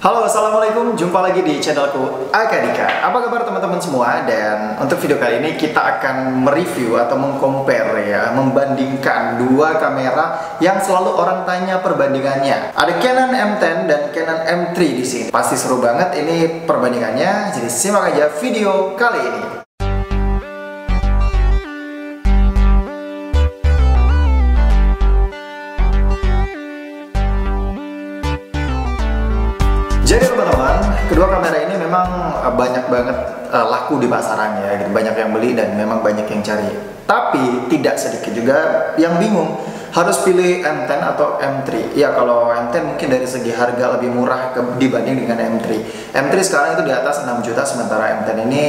Halo, assalamualaikum. Jumpa lagi di channelku Akadika. Apa kabar teman-teman semua? Dan untuk video kali ini kita akan mereview atau mengcompare ya, membandingkan dua kamera yang selalu orang tanya perbandingannya. Ada Canon M10 dan Canon M3 di sini. Pasti seru banget ini perbandingannya. Jadi simak aja video kali ini. Jadi teman-teman, kedua kamera ini memang banyak banget laku di pasaran ya, gitu. Banyak yang beli dan memang banyak yang cari. Tapi tidak sedikit juga yang bingung harus pilih M10 atau M3. Ya kalau M10 mungkin dari segi harga lebih murah dibanding dengan M3. M3 sekarang itu di atas 6 juta, sementara M10 ini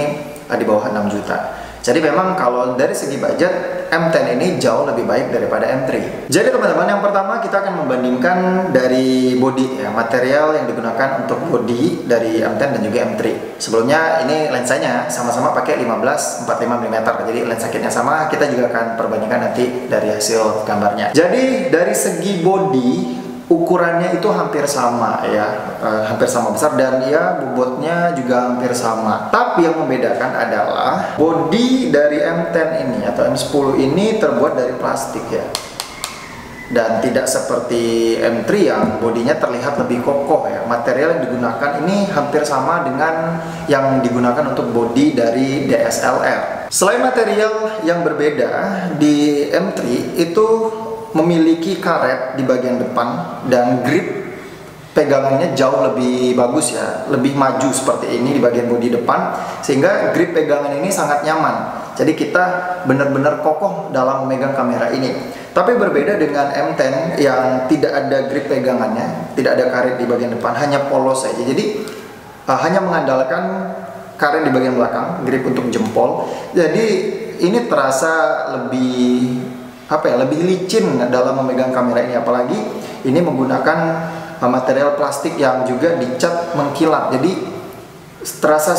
di bawah 6 juta. Jadi memang kalau dari segi budget, M10 ini jauh lebih baik daripada M3. Jadi teman-teman, yang pertama kita akan membandingkan dari body ya, material yang digunakan untuk body dari M10 dan juga M3. Sebelumnya ini lensanya sama-sama pakai 15-45 mm. Jadi lensa kitnya sama, kita juga akan perbandingkan nanti dari hasil gambarnya. Jadi dari segi body, ukurannya itu hampir sama ya, hampir sama besar, dan ya bobotnya juga hampir sama. Tapi yang membedakan adalah bodi dari M10 ini atau M10 ini terbuat dari plastik ya, dan tidak seperti M3 yang bodinya terlihat lebih kokoh ya. Material yang digunakan ini hampir sama dengan yang digunakan untuk bodi dari DSLR. Selain material yang berbeda, di M3 itu memiliki karet di bagian depan dan grip pegangannya jauh lebih bagus ya, lebih maju seperti ini di bagian bodi depan, sehingga grip pegangan ini sangat nyaman. Jadi kita benar-benar kokoh dalam memegang kamera ini. Tapi berbeda dengan M10 yang tidak ada grip pegangannya, tidak ada karet di bagian depan, hanya polos saja. Jadi hanya mengandalkan karet di bagian belakang, grip untuk jempol. Jadi ini terasa lebih lebih licin dalam memegang kamera ini, apalagi ini menggunakan material plastik yang juga dicat mengkilap. Jadi terasa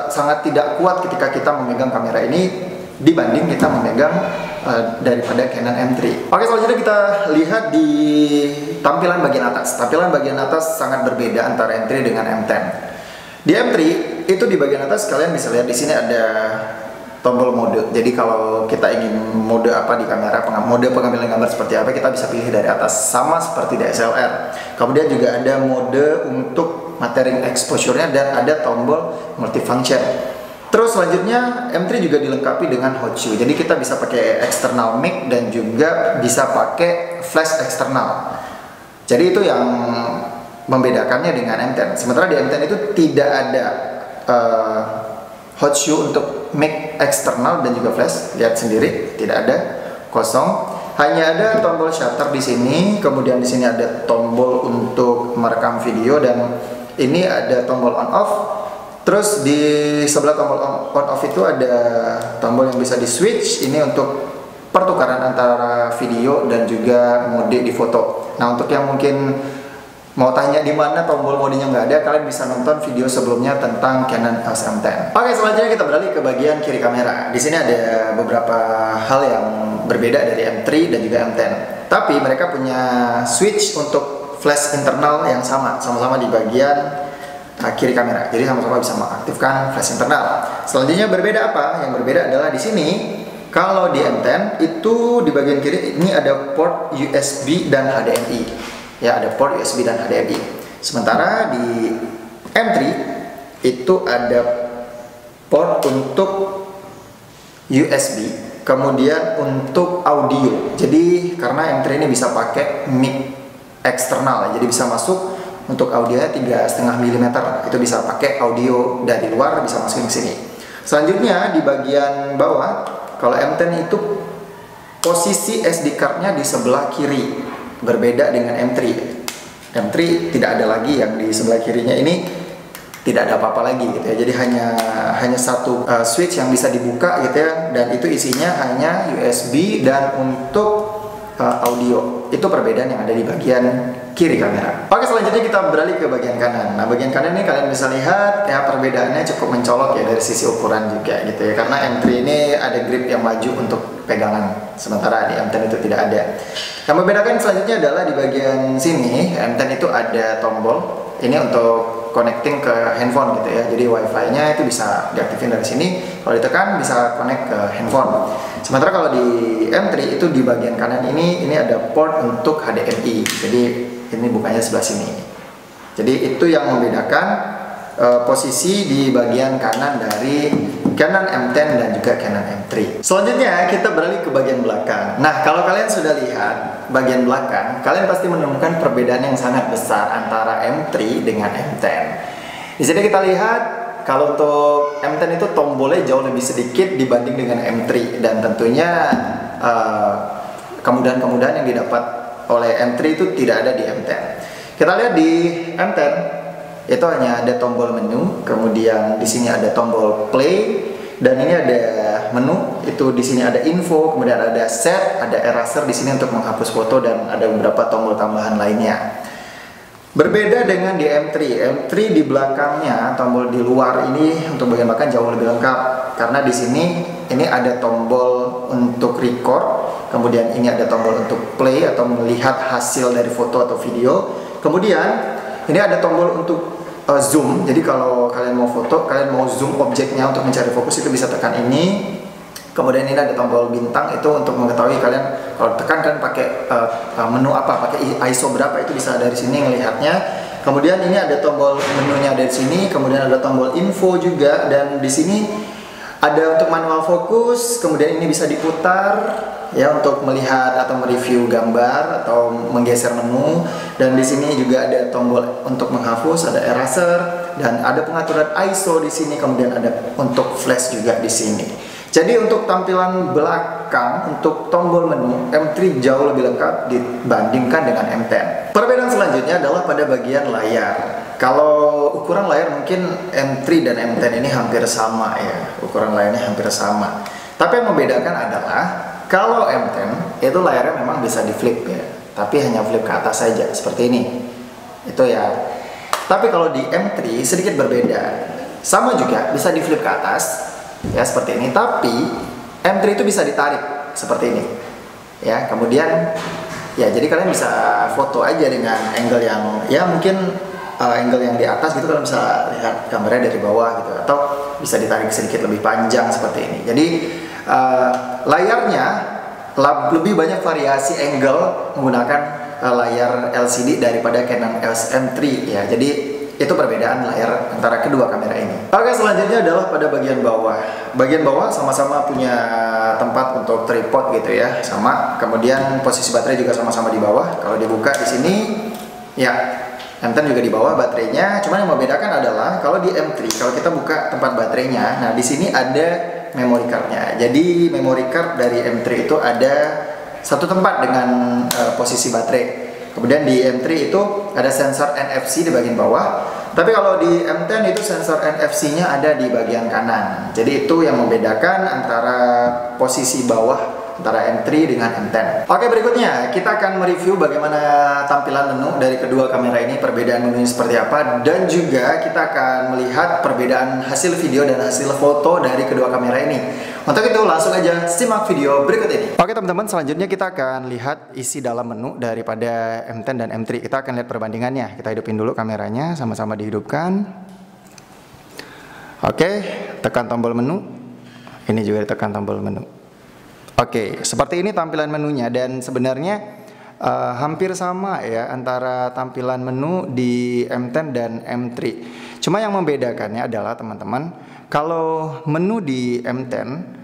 sangat tidak kuat ketika kita memegang kamera ini dibanding kita memegang daripada Canon M3. Oke, selanjutnya kita lihat di tampilan bagian atas. Tampilan bagian atas sangat berbeda antara M3 dengan M10. Di M3 itu di bagian atas kalian bisa lihat di sini ada tombol mode. Jadi kalau kita ingin mode apa di kamera, mode pengambilan gambar seperti apa, kita bisa pilih dari atas, sama seperti DSLR. Kemudian juga ada mode untuk matering exposure-nya dan ada tombol multifunction. Terus selanjutnya M3 juga dilengkapi dengan hot shoe. Jadi kita bisa pakai external mic dan juga bisa pakai flash eksternal. Jadi itu yang membedakannya dengan M10. Sementara di M10 itu tidak ada hot shoe untuk mic eksternal dan juga flash. Lihat sendiri, tidak ada, kosong. Hanya ada tombol shutter di sini, kemudian di sini ada tombol untuk merekam video, dan ini ada tombol on off. Terus di sebelah tombol on off itu ada tombol yang bisa di switch. Ini untuk pertukaran antara video dan juga mode di foto. Nah, untuk yang mungkin mau tanya di mana tombol modenya nggak ada, kalian bisa nonton video sebelumnya tentang Canon EOS M10. Oke, selanjutnya kita beralih ke bagian kiri kamera. Di sini ada beberapa hal yang berbeda dari M3 dan juga M10. Tapi mereka punya switch untuk flash internal yang sama-sama di bagian kiri kamera. Jadi sama-sama bisa mengaktifkan flash internal. Selanjutnya berbeda apa? Yang berbeda adalah di sini. Kalau di M10 itu di bagian kiri ini ada port USB dan HDMI. Ya, ada port USB dan HDMI. Sementara di M3 itu ada port untuk USB, kemudian untuk audio. Jadi karena M3 ini bisa pakai mic eksternal, jadi bisa masuk untuk audionya 3,5 mm. Itu bisa pakai audio dari luar, bisa masukin ke sini. Selanjutnya di bagian bawah, kalau M10 itu posisi SD card-nya di sebelah kiri. Berbeda dengan M3. M3 tidak ada lagi yang di sebelah kirinya ini, tidak ada apa-apa lagi gitu ya. Jadi hanya satu switch yang bisa dibuka gitu ya, dan itu isinya hanya USB dan untuk audio. Itu perbedaan yang ada di bagian kiri kamera. Oke, selanjutnya kita beralih ke bagian kanan. Nah, bagian kanan ini kalian bisa lihat ya, perbedaannya cukup mencolok ya dari sisi ukuran juga gitu ya. Karena M3 ini ada grip yang maju untuk pegangan, sementara di M10 itu tidak ada. Yang membedakan selanjutnya adalah di bagian sini, M10 itu ada tombol ini untuk connecting ke handphone gitu ya. Jadi wifi-nya itu bisa diaktifin dari sini. Kalau ditekan bisa connect ke handphone. Sementara kalau di M3 itu di bagian kanan ini ada port untuk HDMI. Jadi ini bukanya sebelah sini. Jadi itu yang membedakan posisi di bagian kanan dari Canon M10 dan juga Canon M3. Selanjutnya kita beralih ke bagian belakang. Nah, kalau kalian sudah lihat bagian belakang, kalian pasti menemukan perbedaan yang sangat besar antara M3 dengan M10. Di sini kita lihat kalau untuk M10 itu tombolnya jauh lebih sedikit dibanding dengan M3, dan tentunya kemudahan-kemudahan yang didapat oleh M3 itu tidak ada di M10. Kita lihat di M10 itu hanya ada tombol menu, kemudian di sini ada tombol play, dan ini ada menu. Itu di sini ada info, kemudian ada set, ada eraser di sini untuk menghapus foto, dan ada beberapa tombol tambahan lainnya. Berbeda dengan di M3. M3 di belakangnya tombol di luar ini untuk bagian belakang jauh lebih lengkap, karena di sini ini ada tombol untuk record, kemudian ini ada tombol untuk play atau melihat hasil dari foto atau video, kemudian ini ada tombol untuk zoom. Jadi kalau kalian mau foto, kalian mau zoom objeknya untuk mencari fokus, itu bisa tekan ini. Kemudian ini ada tombol bintang, itu untuk mengetahui kalian kalau tekan kalian pakai menu apa, pakai ISO berapa, itu bisa dari sini ngelihatnya. Kemudian ini ada tombol menunya dari sini, kemudian ada tombol info juga, dan di sini ada untuk manual fokus. Kemudian ini bisa diputar ya untuk melihat atau mereview gambar atau menggeser menu, dan di sini juga ada tombol untuk menghapus, ada eraser, dan ada pengaturan ISO di sini, kemudian ada untuk flash juga di sini. Jadi untuk tampilan belakang untuk tombol menu M3 jauh lebih lengkap dibandingkan dengan M10. Perbedaan selanjutnya adalah pada bagian layar. Kalau ukuran layar mungkin M3 dan M10 ini hampir sama ya, ukuran layarnya hampir sama. Tapi yang membedakan adalah kalau M10 itu layarnya memang bisa di flip ya, tapi hanya flip ke atas saja seperti ini. Itu ya. Tapi kalau di M3 sedikit berbeda. Sama juga bisa di flip ke atas ya seperti ini, tapi M3 itu bisa ditarik seperti ini. Ya, kemudian ya jadi kalian bisa foto aja dengan angle yang ya mungkin angle yang di atas gitu, kalian bisa lihat kameranya dari bawah gitu, atau bisa ditarik sedikit lebih panjang seperti ini. Jadi layarnya lebih banyak variasi angle menggunakan layar LCD daripada Canon EOS M3 ya. Jadi itu perbedaan layar antara kedua kamera ini. Oke, selanjutnya adalah pada bagian bawah. Bagian bawah sama-sama punya tempat untuk tripod gitu ya, sama. Kemudian posisi baterai juga sama-sama di bawah. Kalau dibuka di sini ya M10 juga di bawah baterainya. Cuman yang membedakan adalah kalau di M3 kalau kita buka tempat baterainya, nah di sini ada memory cardnya. Jadi memory card dari M3 itu ada satu tempat dengan posisi baterai. Kemudian di M3 itu ada sensor NFC di bagian bawah. Tapi kalau di M10 itu sensor NFC-nya ada di bagian kanan. Jadi itu yang membedakan antara posisi bawah antara M3 dengan M10. Oke, berikutnya kita akan mereview bagaimana tampilan menu dari kedua kamera ini, perbedaan menunya seperti apa, dan juga kita akan melihat perbedaan hasil video dan hasil foto dari kedua kamera ini. Untuk itu langsung aja simak video berikut ini. Oke teman-teman, selanjutnya kita akan lihat isi dalam menu daripada M10 dan M3. Kita akan lihat perbandingannya. Kita hidupin dulu kameranya, sama-sama dihidupkan. Oke, tekan tombol menu. Ini juga ditekan tombol menu. Oke, seperti ini tampilan menunya, dan sebenarnya hampir sama ya antara tampilan menu di M10 dan M3. Cuma yang membedakannya adalah teman-teman, kalau menu di M10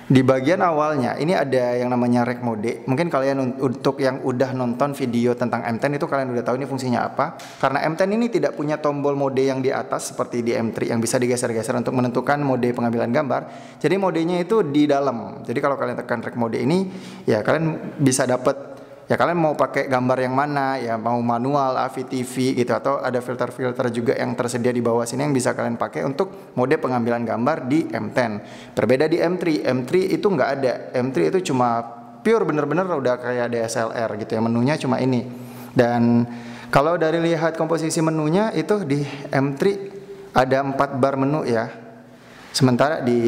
di bagian awalnya ini ada yang namanya rec mode. Mungkin kalian untuk yang udah nonton video tentang M10 itu kalian udah tahu ini fungsinya apa. Karena M10 ini tidak punya tombol mode yang di atas seperti di M3 yang bisa digeser-geser untuk menentukan mode pengambilan gambar. Jadi modenya itu di dalam. Jadi kalau kalian tekan rec mode ini, ya kalian bisa dapat, ya kalian mau pakai gambar yang mana, ya mau manual, AV, TV gitu, atau ada filter-filter juga yang tersedia di bawah sini yang bisa kalian pakai untuk mode pengambilan gambar di M10. Berbeda di M3, M3 itu nggak ada. M3 itu cuma pure bener-bener udah kayak DSLR gitu ya, menunya cuma ini. Dan kalau dari lihat komposisi menunya itu di M3 ada 4 bar menu ya. Sementara di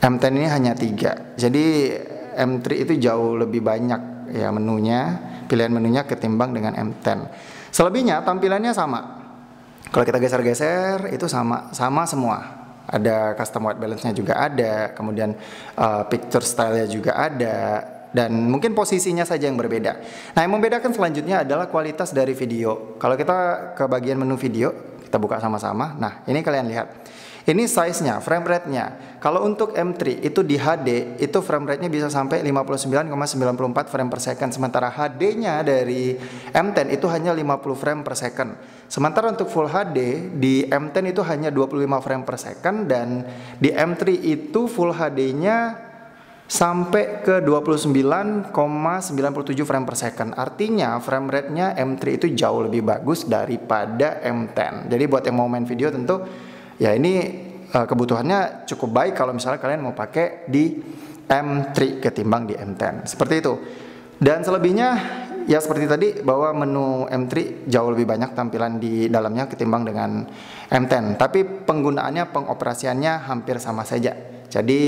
M10 ini hanya 3. Jadi M3 itu jauh lebih banyak ya menunya, pilihan menunya ketimbang dengan M10. Selebihnya tampilannya sama. Kalau kita geser-geser itu sama semua. Ada custom white balance-nya juga ada, kemudian picture style-nya juga ada, dan mungkin posisinya saja yang berbeda. Nah, yang membedakan selanjutnya adalah kualitas dari video. Kalau kita ke bagian menu video, kita buka sama-sama. Nah, ini kalian lihat. Ini size-nya, frame rate-nya. Kalau untuk M3 itu di HD, itu frame rate-nya bisa sampai 59,94 frame per second. Sementara HD-nya dari M10 itu hanya 50 frame per second. Sementara untuk Full HD di M10 itu hanya 25 frame per second. Dan di M3 itu Full HD-nya sampai ke 29,97 frame per second. Artinya frame rate-nya M3 itu jauh lebih bagus daripada M10. Jadi buat yang mau main video tentu ya ini kebutuhannya cukup baik kalau misalnya kalian mau pakai di M3 ketimbang di M10. Seperti itu. Dan selebihnya ya seperti tadi, bahwa menu M3 jauh lebih banyak tampilan di dalamnya ketimbang dengan M10. Tapi penggunaannya, pengoperasiannya hampir sama saja. Jadi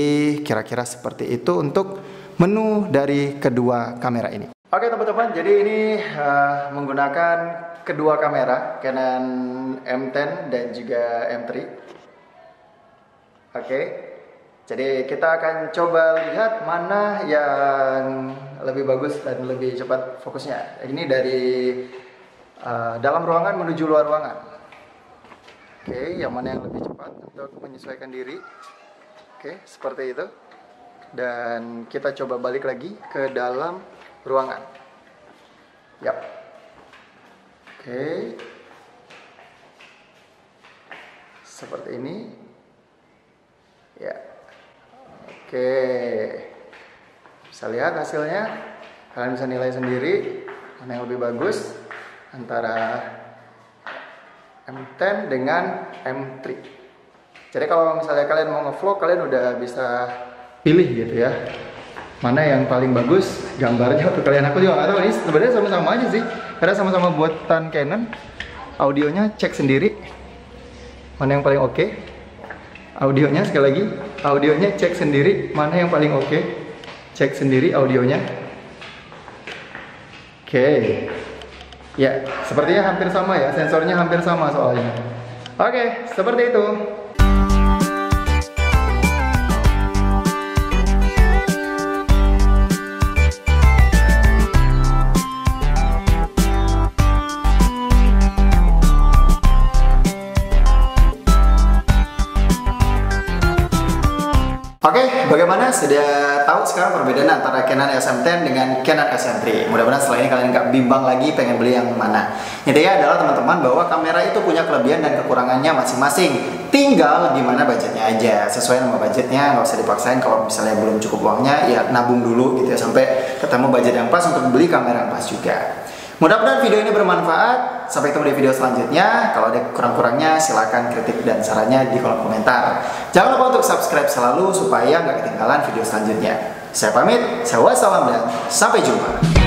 kira-kira seperti itu untuk menu dari kedua kamera ini. Oke teman-teman, jadi ini menggunakan kedua kamera, Canon M10 dan juga M3. Oke, jadi kita akan coba lihat mana yang lebih bagus dan lebih cepat fokusnya. Ini dari dalam ruangan menuju luar ruangan. Oke, yang mana yang lebih cepat untuk menyesuaikan diri. Oke, seperti itu. Dan kita coba balik lagi ke dalam ruangan. Yap. Oke. Seperti ini. Ya. Oke. Bisa lihat hasilnya. Kalian bisa nilai sendiri mana yang lebih bagus antara M10 dengan M3. Jadi kalau misalnya kalian mau ngevlog, kalian udah bisa pilih gitu ya, mana yang paling bagus gambarnya untuk kalian. Aku juga nggak tahu, ini sebenarnya sama-sama aja sih, karena sama-sama buatan Canon. Audionya cek sendiri mana yang paling oke. Audionya sekali lagi, audionya cek sendiri mana yang paling oke. Cek sendiri audionya. Oke. Ya, sepertinya hampir sama ya, sensornya hampir sama soalnya. Oke, seperti itu. Oke, bagaimana? Sudah tahu sekarang perbedaan antara Canon SM10 dengan Canon SM3. Mudah-mudahan setelah ini kalian nggak bimbang lagi pengen beli yang mana. Intinya adalah teman-teman bahwa kamera itu punya kelebihan dan kekurangannya masing-masing. Tinggal gimana budgetnya aja. Sesuai sama budgetnya, nggak usah dipaksain. Kalau misalnya belum cukup uangnya, ya nabung dulu gitu ya, sampai ketemu budget yang pas untuk beli kamera yang pas juga. Mudah-mudahan video ini bermanfaat. Sampai ketemu di video selanjutnya. Kalau ada kurang-kurangnya silahkan kritik dan sarannya di kolom komentar. Jangan lupa untuk subscribe selalu supaya nggak ketinggalan video selanjutnya. Saya pamit, saya wassalam dan sampai jumpa.